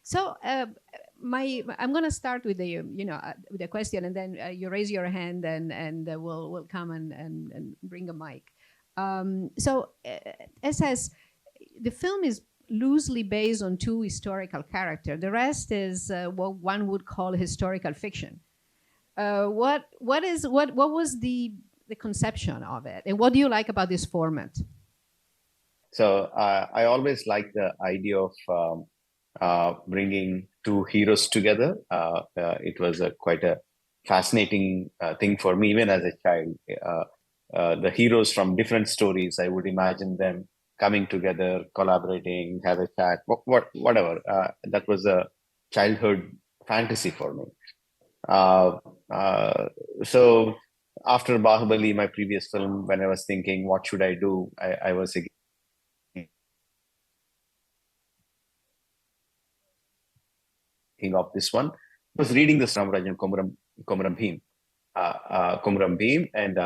So I'm going to start with the with the question, and then you raise your hand, and we'll come and bring a mic. As the film is loosely based on two historical characters. The rest is what one would call historical fiction. What was the conception of it, and what do you like about this format? So I always like the idea of bringing two heroes together. It was quite a fascinating thing for me, even as a child. The heroes from different stories, I would imagine them coming together, collaborating, have a chat, whatever. That was a childhood fantasy for me. Uh, uh, so after Bahubali, my previous film, when I was thinking, what should I do? I was thinking of this one. I was reading this Ramrajan Komaram Bhim, Komaram Bhim, and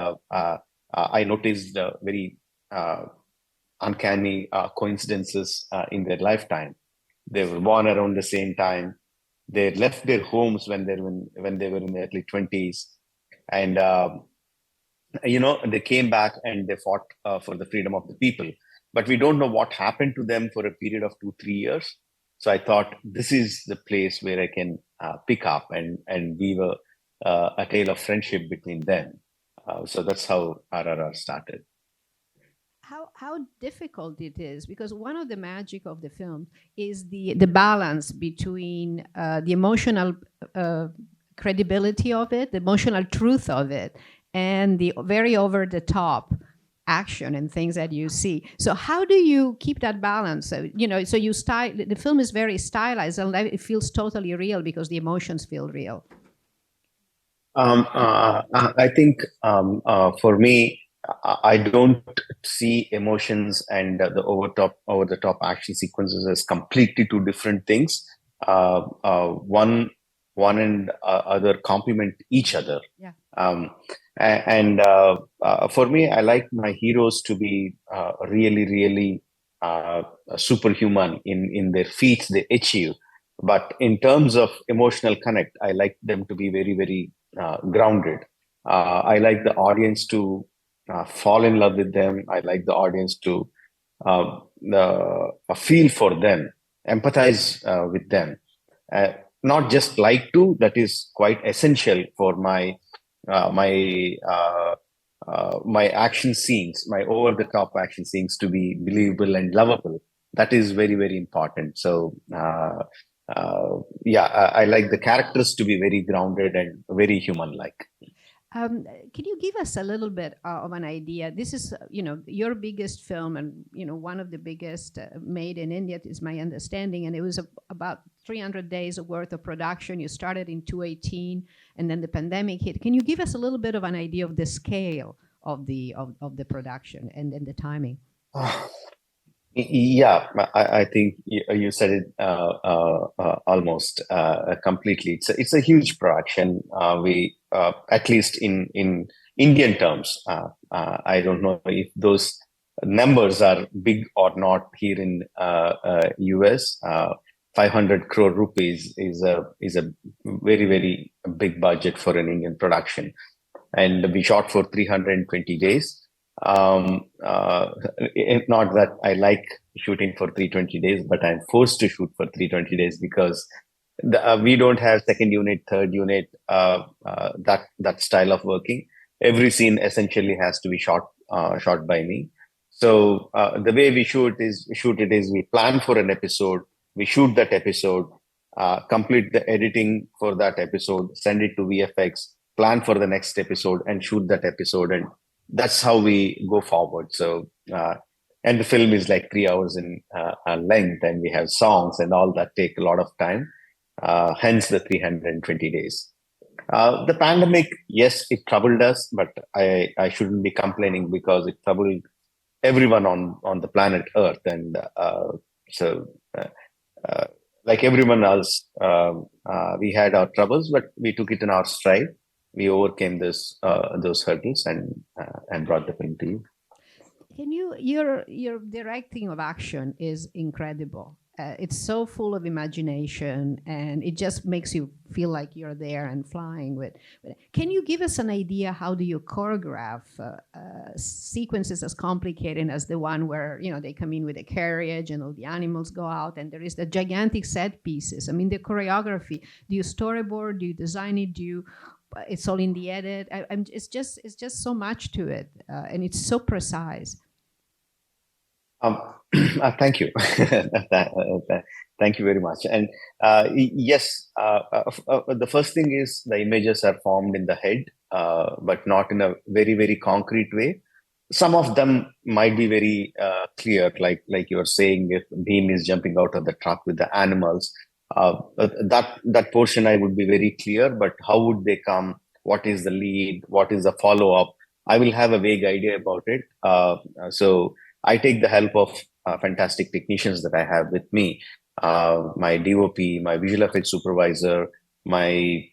I noticed very uh, uncanny coincidences in their lifetime. They were born around the same time. They left their homes when they were in their early 20s, and they came back and they fought for the freedom of the people. But we don't know what happened to them for a period of 2 3 years. So I thought this is the place where I can pick up and weave a tale of friendship between them. So that's how RRR started. How difficult it is, because one of the magic of the film is the balance between the emotional credibility of it, the emotional truth of it, and the very over the top action and things that you see. So how do you keep that balance? So you style the film is very stylized and it feels totally real because the emotions feel real. I think for me, I don't see emotions and the over the top action sequences as completely two different things. One and other complement each other. Yeah. For me, I like my heroes to be really superhuman in their feats they achieve. But in terms of emotional connect, I like them to be very grounded. I like the audience to fall in love with them. I like the audience to feel for them, empathize with them. Uh, Not just like to, that is quite essential for my action scenes, my over the top action scenes to be believable and lovable. That is very important. So yeah, I like the characters to be very grounded and very human like. Can you give us a little bit of an idea? This is, your biggest film, and one of the biggest made in India, is my understanding, and it was about 300 days worth of production. You started in 2018, and then the pandemic hit. Can you give us a little bit of an idea of the scale of the production and the timing? Yeah, I think you said it almost completely. It's a huge production. We at least in Indian terms, I don't know if those numbers are big or not here in US. 500 crore rupees is a very big budget for an Indian production, and we shot for 320 days. Not that I like shooting for 320 days, but I'm forced to shoot for 320 days because we don't have second unit, third unit, that style of working. Every scene essentially has to be shot by me. So the way we shoot it is we plan for an episode, we shoot that episode, complete the editing for that episode, send it to VFX, plan for the next episode, and shoot that episode. And that's how we go forward. So, and the film is like 3 hours in length, and we have songs and all that take a lot of time. Hence the 320 days. The pandemic, yes, it troubled us, but I shouldn't be complaining because it troubled everyone on the planet Earth. And so, uh, like everyone else, we had our troubles, but we took it in our stride. We overcame those hurdles and brought the film to you. Can you your directing of action is incredible. It's so full of imagination, and it just makes you feel like you're there and flying with. Can you give us an idea how do you choreograph sequences as complicated as the one where they come in with a carriage and all the animals go out, and there is the gigantic set pieces? I mean, the choreography. Do you storyboard? Do you design it? Do you it's all in the edit. It's just so much to it, and it's so precise. Um, thank you. Thank you very much. And yes, the first thing is the images are formed in the head, but not in a very, very concrete way. Some of them might be very clear, like you were saying, if Beam is jumping out of the truck with the animals, that portion I would be very clear. But how would they come? What is the lead? What is the follow up? I will have a vague idea about it. So I take the help of fantastic technicians that I have with me, my DOP, my visual effects supervisor, my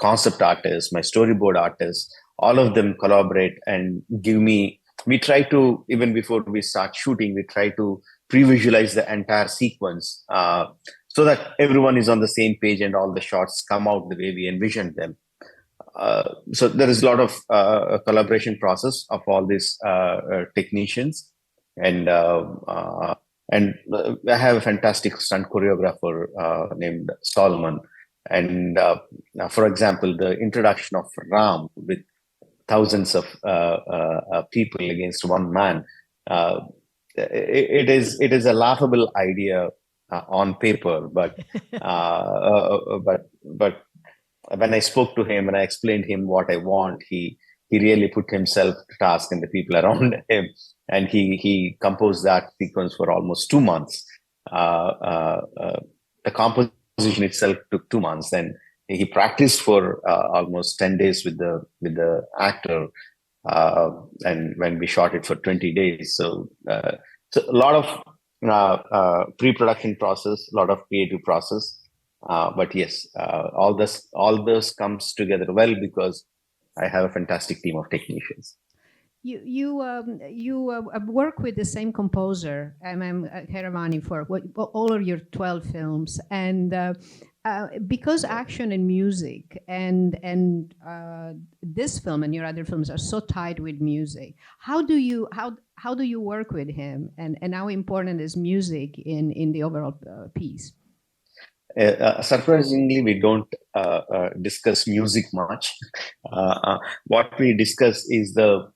concept artist, my storyboard artist. All of them collaborate and give me. We try to, even before we start shooting, we try to pre-visualize the entire sequence so that everyone is on the same page and all the shots come out the way we envisioned them. So there is a lot of collaboration process of all these technicians, and I have a fantastic stunt choreographer named Solomon. And for example, the introduction of Ram with thousands of people against one man, it is a laughable idea on paper, but but when I spoke to him and I explained him what I want, he really put himself to task and the people around him, and he composed that sequence for almost 2 months. The composition itself took 2 months, and he practiced for almost 10 days with the actor, and when we shot it for 20 days. So a lot of pre-production process, a lot of creative process. But yes, all this comes together well because I have a fantastic team of technicians. You work with the same composer, Keravani, for all of your 12 films, and because action and music and this film and your other films are so tied with music, how do you work with him, and how important is music in the overall piece? Surprisingly, we don't discuss music much. What we discuss is the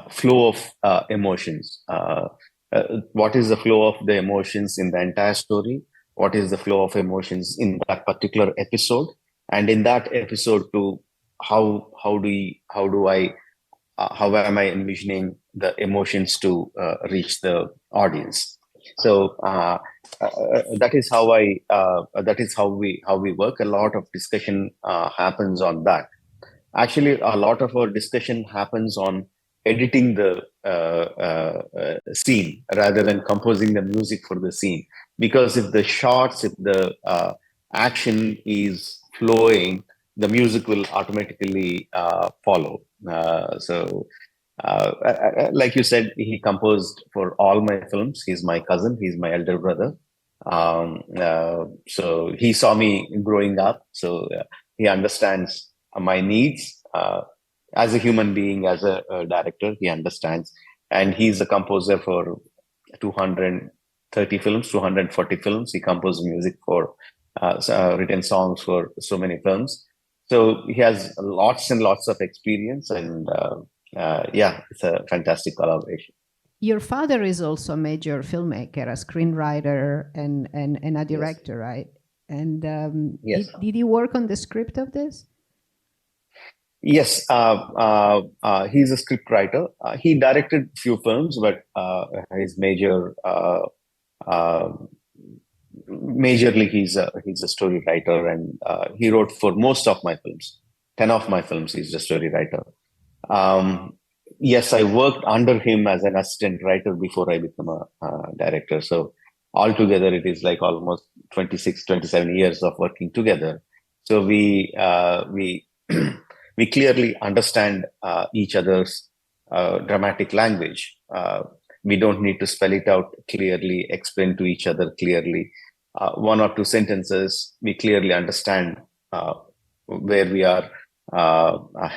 flow of emotions. What is the flow of the emotions in the entire story? What is the flow of emotions in that particular episode? And in that episode, too, how am I envisioning the emotions to reach the audience? So that is how we work. A lot of discussion happens on that. Actually, a lot of our discussion happens on editing the scene rather than composing the music for the scene. Because if the action is flowing, the music will automatically follow. Like you said, he composed for all my films. He's my cousin. He's my elder brother. So he saw me growing up. So he understands my needs as a human being, as a director. He understands, and he's a composer for 230 films, 240 films. He composed music for written songs for so many films. So he has lots and lots of experience, and yeah, it's a fantastic collaboration. Your father is also a major filmmaker, a screenwriter, and a director, yes. Right? And yes. Did he work on the script of this? Yes, he's a script writer. He directed few films, but his majorly he's a story writer, and he wrote for most of my films. 10 of my films, he's a story writer. Yes, I worked under him as an assistant writer before I became a director. So altogether, it is like almost 26, 27 years of working together. So we we clearly understand each other's dramatic language. we don't need to spell it out clearly, explain to each other clearly. One or two sentences, we clearly understand where we are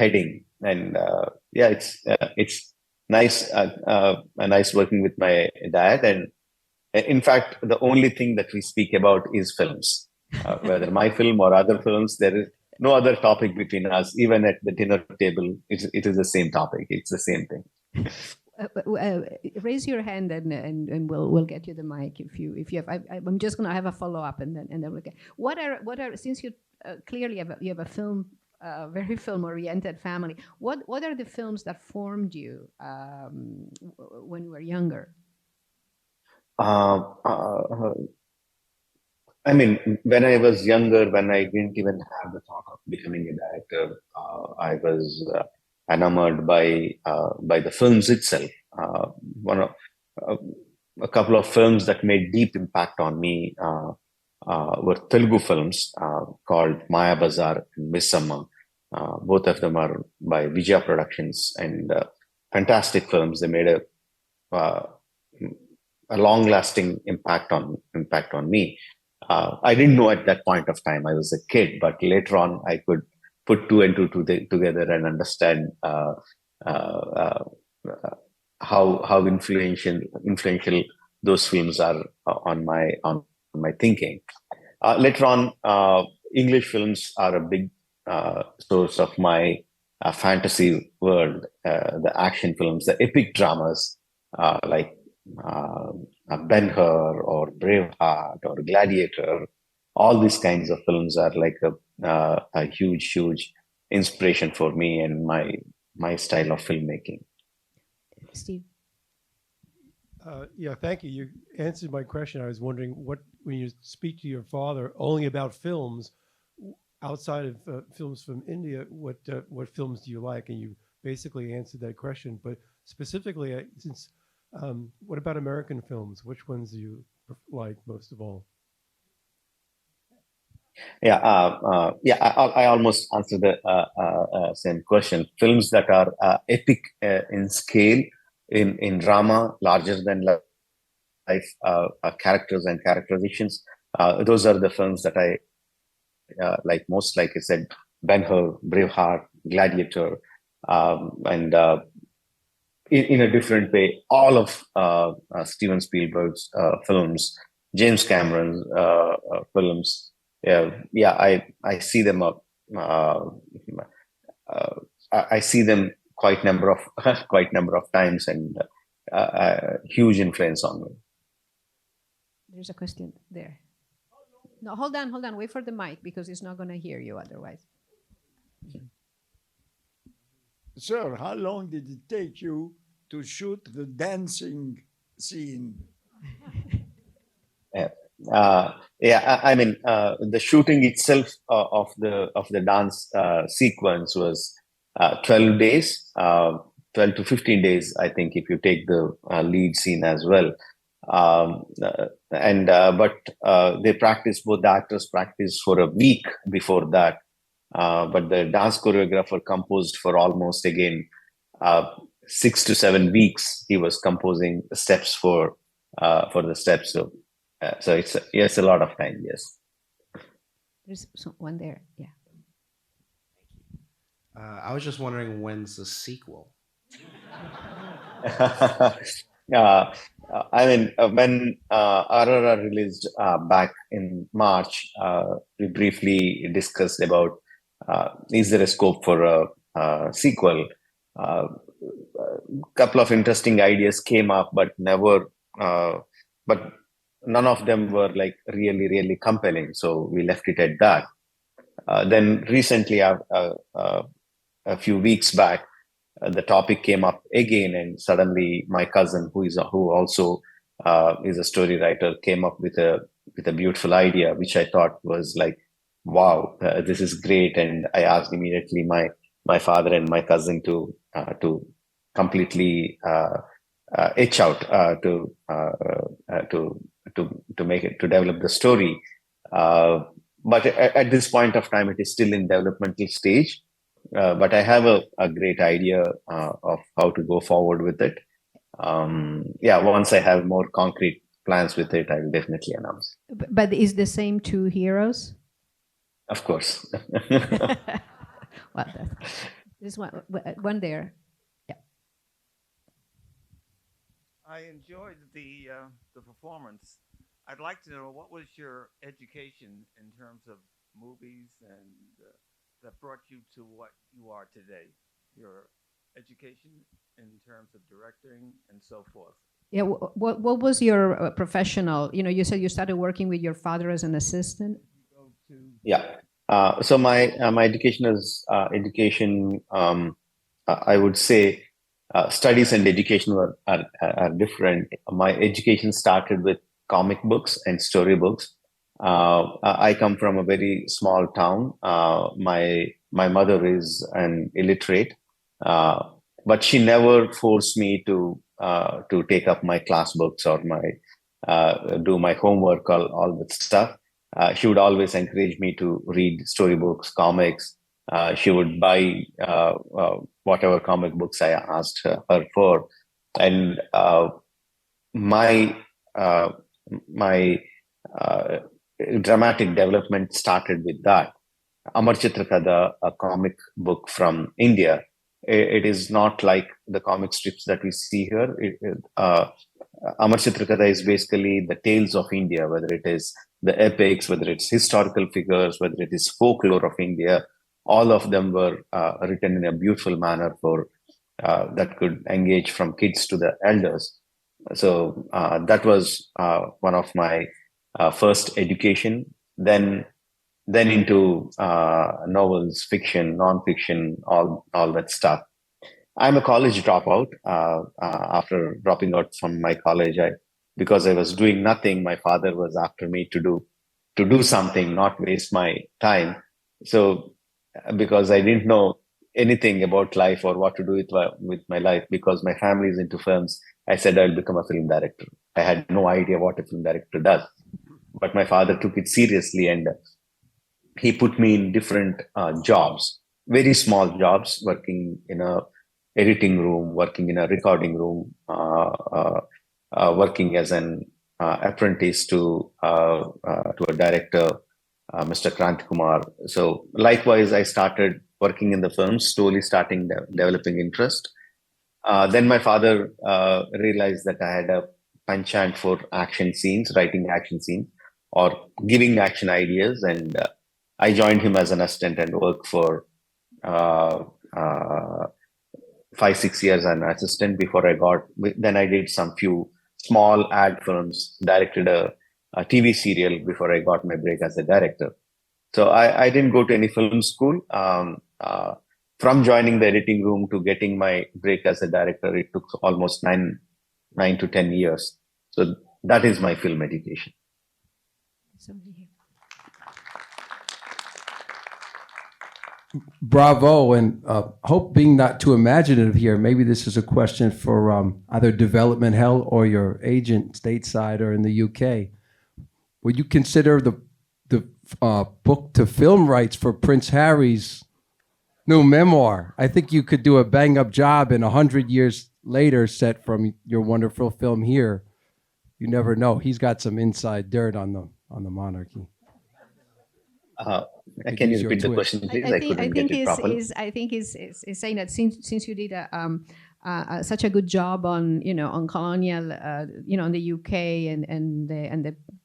heading. And yeah, it's nice, nice working with my dad. And in fact, the only thing that we speak about is films, whether my film or other films. There is no other topic between us. Even at the dinner table, it is the same topic. It's the same thing. Raise your hand and we'll get you the mic if you have. I'm just gonna have a follow up and then we'll get. What are since you clearly you have a film. Very film-oriented family. What are the films that formed you when you were younger? I mean, when I was younger, when I didn't even have the thought of becoming a director, I was enamored by the films itself. One of uh, a couple of films that made deep impact on me were Telugu films called Maya Bazar and Missamma. Both of them are by Vijaya Productions and fantastic films. They made uh, a long-lasting impact on me. I didn't know at that point of time. I was a kid, but later on, I could put two and two together and understand uh, how influential those films are on my thinking. Later on, English films are a big source of my fantasy world. The action films, the epic dramas, like uh, Ben-Hur or Braveheart or Gladiator. All these kinds of films are like a huge inspiration for me and my style of filmmaking. Steve. Yeah, thank you. You answered my question. I was wondering when you speak to your father only about films, outside of films from India, what films do you like? And you basically answered that question. But specifically, what about American films? Which ones do you like most of all? Yeah, I almost answered the same question. Films that are epic in scale, in drama, larger than life characters and characterizations. Those are the films that I like most. Like I said, Ben-Hur, Braveheart, Gladiator, and in a different way, all of Steven Spielberg's films, James Cameron's films. Yeah, I see them up. I see them quite number of quite number of times, and huge influence on me. There's a question there. No, hold on. Wait for the mic because it's not going to hear you otherwise. Sir, how long did it take you to shoot the dancing scene? I mean, the shooting itself of the dance sequence was 12 days, 12 to 15 days, I think, if you take the lead scene as well. But they practice, both the actors practice for a week before that. But the dance choreographer composed for almost, again, 6 to 7 weeks. He was composing steps for the steps. So it's a lot of time. Yes. There's one there. Yeah. I was just wondering when's the sequel? I mean, when RRR released back in March, we briefly discussed about is there a scope for a sequel? A couple of interesting ideas came up, but but none of them were like really compelling. So we left it at that. Then recently, a few weeks back, the topic came up again, and suddenly my cousin, who also is a story writer, came up with a beautiful idea, which I thought was like, wow, this is great. And I asked immediately my father and my cousin to completely etch out to make it, to develop the story. But at this point of time, it is still in developmental stage. But I have a great idea of how to go forward with it. Yeah, once I have more concrete plans with it, I will definitely announce. But is the same two heroes? Of course. Well, this one there. Yeah. I enjoyed the performance. I'd like to know what was your education in terms of movies and that brought you to what you are today. Your education in terms of directing and so forth. Yeah. What was your professional? You know, you said you started working with your father as an assistant. Yeah. So my education is education. I would say studies and education are different. My education started with comic books and storybooks. I come from a very small town. My mother is an illiterate, but she never forced me to take up my class books or my do my homework, all that stuff. She would always encourage me to read storybooks, comics. She would buy whatever comic books I asked her for, and my my dramatic development started with that. Amar Chitrakada, a comic book from India. It is not like the comic strips that we see here. Amar Chitrakada is basically the tales of India, whether it is the epics, whether it's historical figures, whether it is folklore of India. All of them were written in a beautiful manner for that could engage from kids to the elders. So that was one of my first education. Then into novels, fiction, non-fiction, all that stuff. I'm a college dropout. After dropping out from my college, because I was doing nothing, my father was after me to do something, not waste my time. So because I didn't know anything about life or what to do with my life, because my family is into films, I said I'll become a film director. I had no idea what a film director does, but my father took it seriously, and he put me in different jobs, very small jobs, working in a editing room, working in a recording room, working as an apprentice to a director, Mr. Kranti Kumar. So likewise, I started working in the films, slowly starting developing interest. Then my father realized that I had a penchant for action scenes, writing action scenes, or giving action ideas, and I joined him as an assistant and worked for 5-6 years as an assistant before then I did some few small ad films, directed a TV serial before I got my break as a director. So I didn't go to any film school. From joining the editing room to getting my break as a director, it took almost 9 to 10 years. So that is my film education. Bravo, and hope being not too imaginative here, maybe this is a question for either development hell or your agent stateside or in the UK. Would you consider the book to film rights for Prince Harry's new memoir? I think you could do a bang up job, and 100 years later, set from your wonderful film here. You never know. He's got some inside dirt on the monarchy. Can you repeat the question, please? I couldn't get it properly. I think he's saying that since you did such a good job on on colonial in the UK and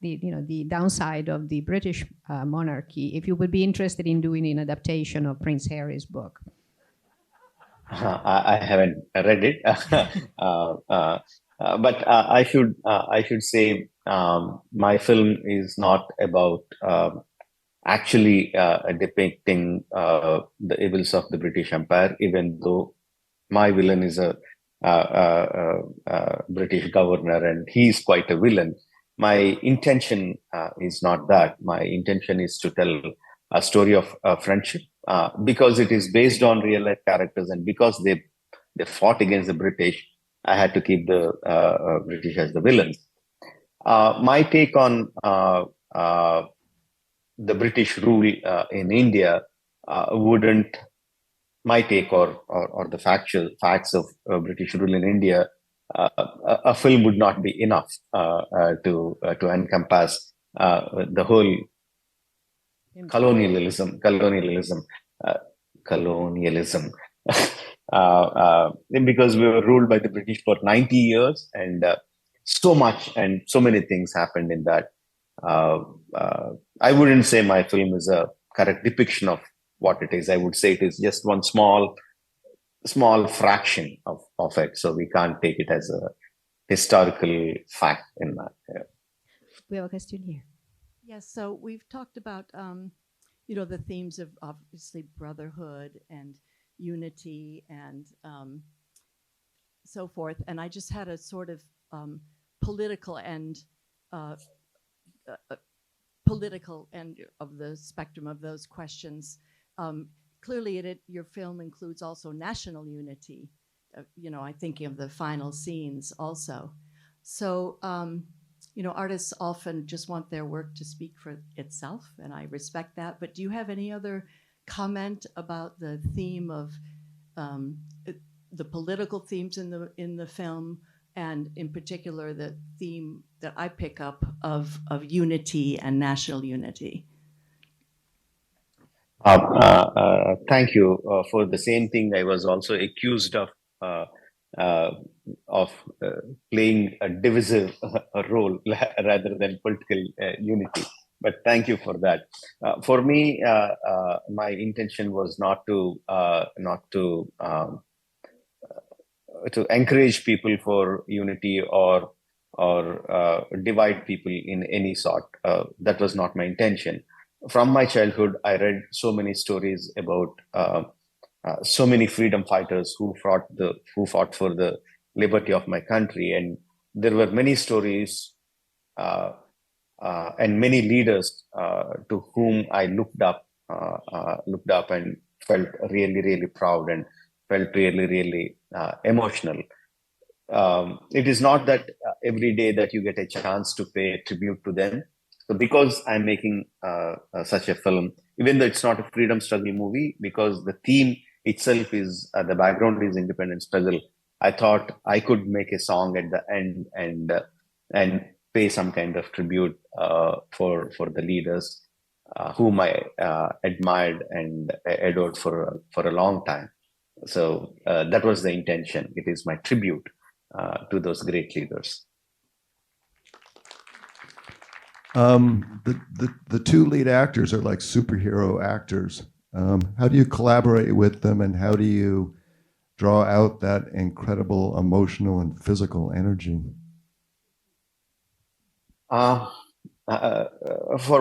the downside of the British monarchy, if you would be interested in doing an adaptation of Prince Harry's book. I haven't read it, but I should say my film is not about actually depicting the evils of the British Empire, even though my villain is a British governor and he's quite a villain. My intention is not that. My intention is to tell a story of friendship, because it is based on real life characters, and because they fought against the British, I had to keep the British as the villains. My take on the British rule in India wouldn't. My take or the facts of British rule in India a film would not be enough to encompass the whole colonialism, uh, colonialism, because we were ruled by the British for 90 years, and so much and so many things happened in that. Uh, uh, I wouldn't say my film is a correct depiction of what it is. I would say it is just one small fraction of it. So we can't take it as a historical fact in that. Yeah. We have a question here. Yes, so we've talked about, the themes of obviously brotherhood and unity and so forth. And I just had a sort of political end, uh, political end of the spectrum of those questions. Clearly, your film includes also national unity. I'm thinking of the final scenes also. So, artists often just want their work to speak for itself, and I respect that. But do you have any other comment about the theme of the political themes in the film, and in particular the theme that I pick up of unity and national unity? Thank you for the same thing. I was also accused of uh, uh, playing a divisive role rather than political unity. But thank you for that. For me, my intention was not to encourage people for unity or divide people in any sort. That was not my intention. From my childhood, I read so many stories about so many freedom fighters who fought for the liberty of my country, and there were many stories and many leaders to whom I looked up and felt really, really proud and felt really, really emotional. It is not that every day that you get a chance to pay tribute to them. So because I'm making such a film, even though it's not a freedom struggle movie, because the theme itself is the background is independent struggle, I thought I could make a song at the end and pay some kind of tribute for the leaders whom I admired and adored for a long time. So that was the intention. It is my tribute to those great leaders. The two lead actors are like superhero actors. How do you collaborate with them, and how do you draw out that incredible emotional and physical energy? For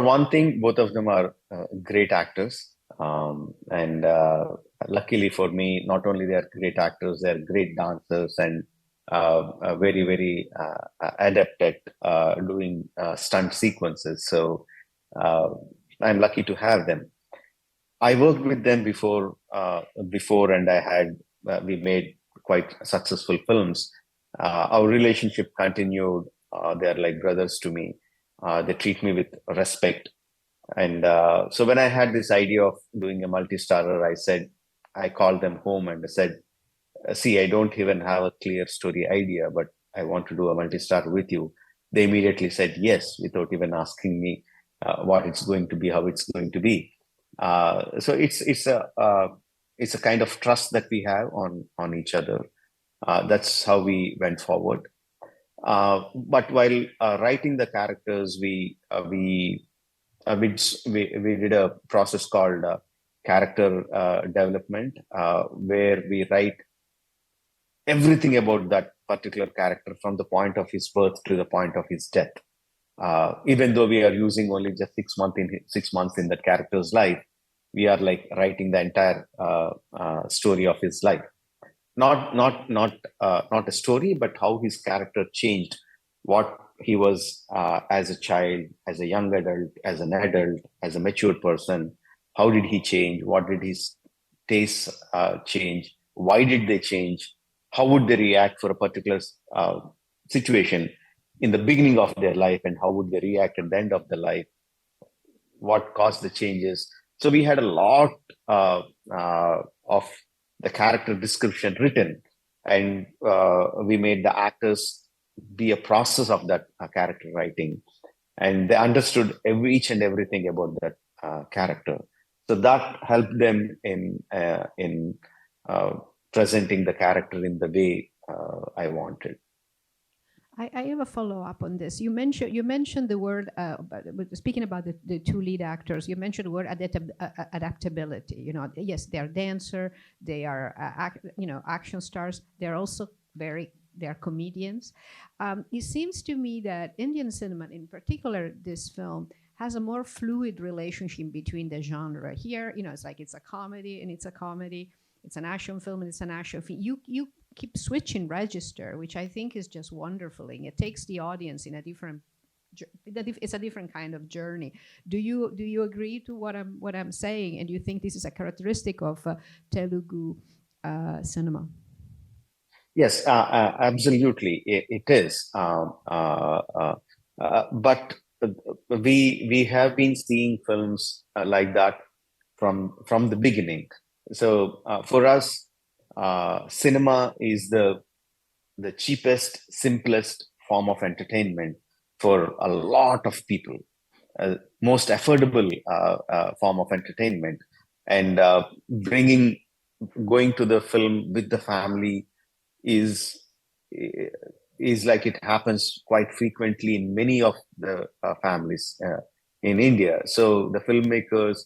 one thing, both of them are great actors. And luckily for me, not only they are great actors, they're great dancers and very, very adept at doing stunt sequences. So I'm lucky to have them. I worked with them before, and we made quite successful films. Our relationship continued. They're like brothers to me. They treat me with respect. And so when I had this idea of doing a multi-starrer, I called them home and I said, see, I don't even have a clear story idea, but I want to do a multi-star with you. They immediately said yes, without even asking me what it's going to be, how it's going to be. So it's a kind of trust that we have on each other. That's how we went forward. But while writing the characters, we did a process called character development, where we write everything about that particular character from the point of his birth to the point of his death. Even though we are using only just 6 months in that character's life, we are like writing the entire story of his life. Not a story, but how his character changed, what he was as a child, as a young adult, as an adult, as a mature person. How did he change? What did his tastes change? Why did they change? How would they react for a particular situation in the beginning of their life, and how would they react at the end of the life? What caused the changes? So we had a lot of the character description written, and we made the actors be a process of that character writing, and they understood each and everything about that character. So that helped them in presenting the character in the way I wanted. I have a follow up on this. You mentioned the word speaking about the two lead actors. You mentioned the word adaptability. You know, yes, they are dancer, they are action stars. They're also they are comedians. It seems to me that Indian cinema, in particular this film, has a more fluid relationship between the genre. Here, you know, it's like it's a comedy and it's a comedy. It's an action film and it's an action film. You keep switching register, which I think is just wonderful. It takes the audience in a different. It's a different kind of journey. Do you agree to what I'm saying? And do you think this is a characteristic of Telugu cinema? Yes, absolutely, it is. But we have been seeing films like that from the beginning. So for us, cinema is the cheapest, simplest form of entertainment for a lot of people, most affordable form of entertainment, and going to the film with the family is like it happens quite frequently in many of the families in India. So the filmmakers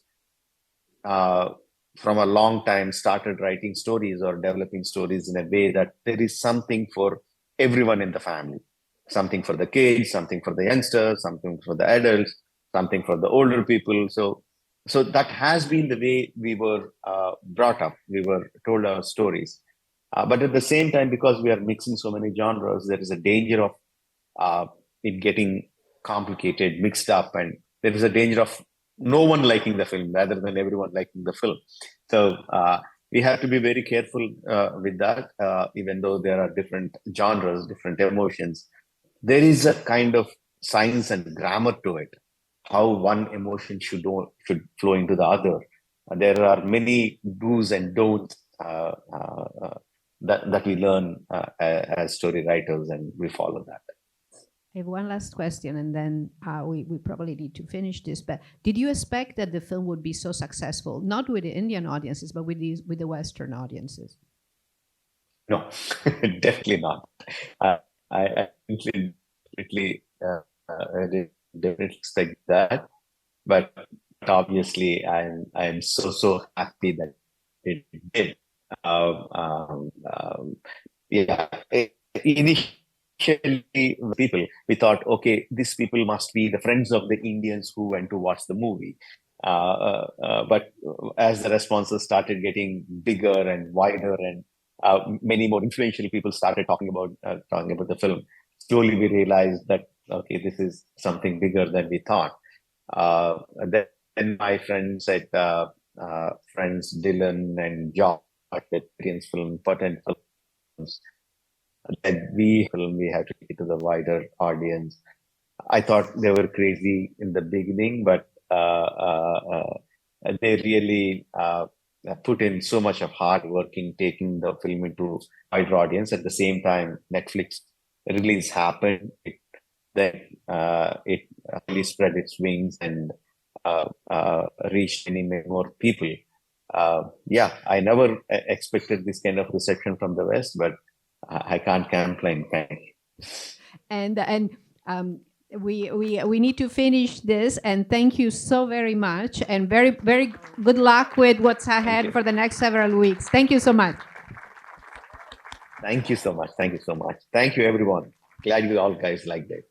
from a long time started writing stories or developing stories in a way that there is something for everyone in the family, something for the kids, something for the youngsters, something for the adults, something for the older people. So that has been the way we were brought up. We were told our stories. But at the same time, because we are mixing so many genres, there is a danger of it getting complicated, mixed up, and there is a danger of no one liking the film rather than everyone liking the film. So we have to be very careful with that, even though there are different genres, different emotions. There is a kind of science and grammar to it, how one emotion should flow into the other. There are many do's and don'ts that we learn as story writers, and we follow that. I have one last question, and then we probably need to finish this. But did you expect that the film would be so successful, not with the Indian audiences, but with the Western audiences? No, definitely not. I definitely didn't expect that, but obviously, I'm so happy that it did. Yeah, initially, we thought, okay, these people must be the friends of the Indians who went to watch the movie. But as the responses started getting bigger and wider, and many more influential people started talking about the film, slowly we realized that, okay, this is something bigger than we thought. Then my friends friends Dylan and Josh, the film, potent films, that we have to take it to the wider audience. I thought they were crazy in the beginning, but they really put in so much of hard work in taking the film into wider audience. At the same time, Netflix release happened. It really spread its wings and reached many more people. Yeah, I never expected this kind of reception from the West, but I can't complain. And we need to finish this. And thank you so very much. And very, very good luck with what's ahead for the next several weeks. Thank you so much. Thank you so much. Thank you so much. Thank you, everyone. Glad you all guys liked it.